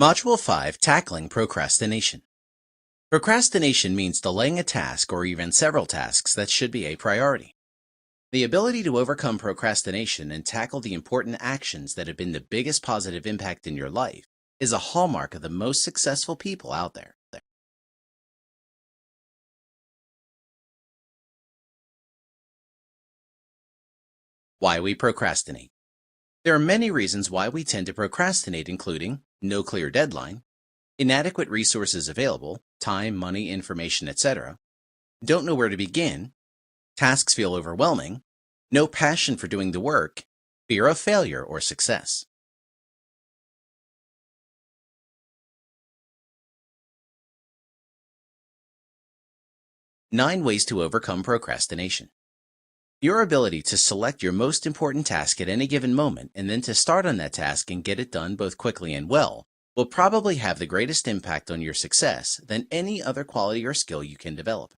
Module 5, Tackling Procrastination. Procrastination means delaying a task or even several tasks that should be a priority. The ability to overcome procrastination and tackle the important actions that have been the biggest positive impact in your life is a hallmark of the most successful people out there. Why we procrastinate. There are many reasons why we tend to procrastinate, including no clear deadline, inadequate resources available, time, money, information, etc., don't know where to begin, tasks feel overwhelming, no passion for doing the work, fear of failure or success. Nine ways to overcome procrastination. Your ability to select your most important task at any given moment and then to start on that task and get it done both quickly and well will probably have the greatest impact on your success than any other quality or skill you can develop.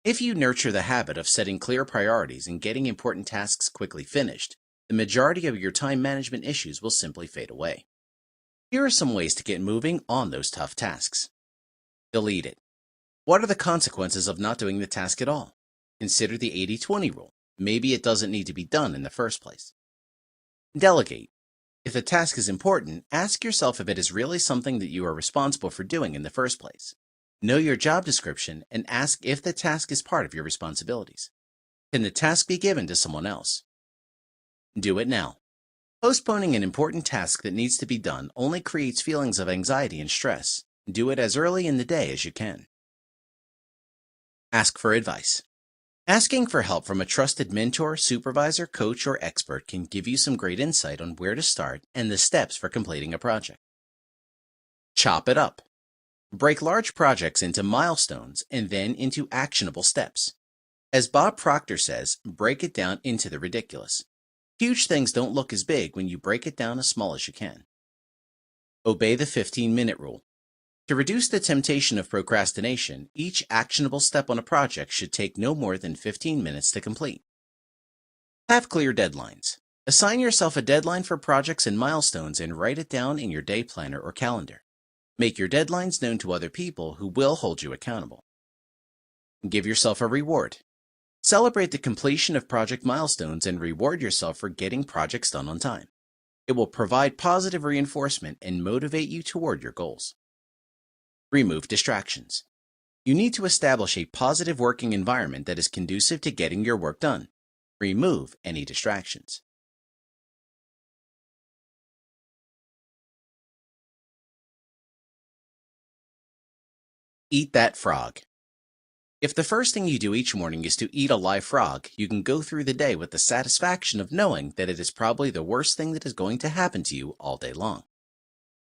If you nurture the habit of setting clear priorities and getting important tasks quickly finished, the majority of your time management issues will simply fade away. Here are some ways to get moving on those tough tasks. Delete it. What are the consequences of not doing the task at all? Consider the 80-20 rule. Maybe it doesn't need to be done in the first place. Delegate. If the task is important, ask yourself if it is really something that you are responsible for doing in the first place. Know your job description and ask if the task is part of your responsibilities. Can the task be given to someone else? Do it now. Postponing an important task that needs to be done only creates feelings of anxiety and stress. Do it as early in the day as you can. Ask for advice. Asking for help from a trusted mentor, supervisor, coach, or expert can give you some great insight on where to start and the steps for completing a project. Chop it up. Break large projects into milestones and then into actionable steps. As Bob Proctor says, break it down into the ridiculous. Huge things don't look as big when you break it down as small as you can. Obey the 15-minute rule. To reduce the temptation of procrastination, each actionable step on a project should take no more than 15 minutes to complete. Have clear deadlines. Assign yourself a deadline for projects and milestones and write it down in your day planner or calendar. Make your deadlines known to other people who will hold you accountable. Give yourself a reward. Celebrate the completion of project milestones and reward yourself for getting projects done on time. It will provide positive reinforcement and motivate you toward your goals. Remove distractions. You need to establish a positive working environment that is conducive to getting your work done. Remove any distractions. Eat that frog. If the first thing you do each morning is to eat a live frog, you can go through the day with the satisfaction of knowing that it is probably the worst thing that is going to happen to you all day long.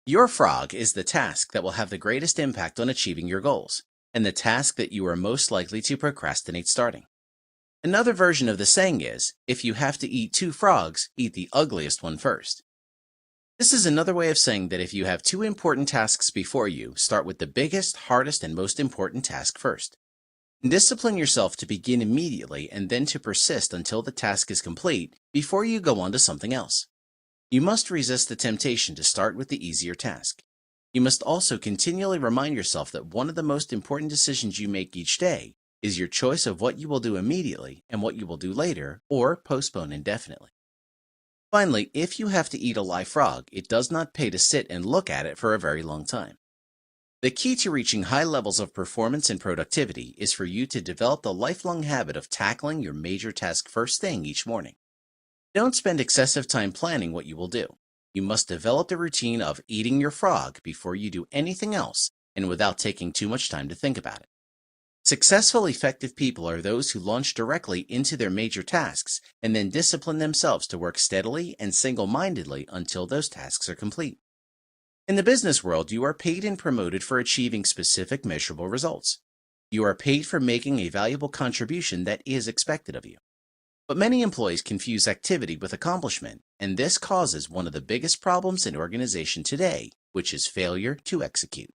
Your frog is the task that will have the greatest impact on achieving your goals, and the task that you are most likely to procrastinate starting. Another version of the saying is, if you have to eat two frogs, eat the ugliest one first. This is another way of saying that if you have two important tasks before you, start with the biggest, hardest, and most important task first. Discipline yourself to begin immediately and then to persist until the task is complete before you go on to something else. You must resist the temptation to start with the easier task. You must also continually remind yourself that one of the most important decisions you make each day is your choice of what you will do immediately and what you will do later or postpone indefinitely. Finally, if you have to eat a live frog, it does not pay to sit and look at it for a very long time. The key to reaching high levels of performance and productivity is for you to develop the lifelong habit of tackling your major task first thing each morning. Don't spend excessive time planning what you will do. You must develop the routine of eating your frog before you do anything else and without taking too much time to think about it. Successful, effective people are those who launch directly into their major tasks and then discipline themselves to work steadily and single-mindedly until those tasks are complete. In the business world, you are paid and promoted for achieving specific measurable results. You are paid for making a valuable contribution that is expected of you. But many employees confuse activity with accomplishment, and this causes one of the biggest problems in organization today, which is failure to execute.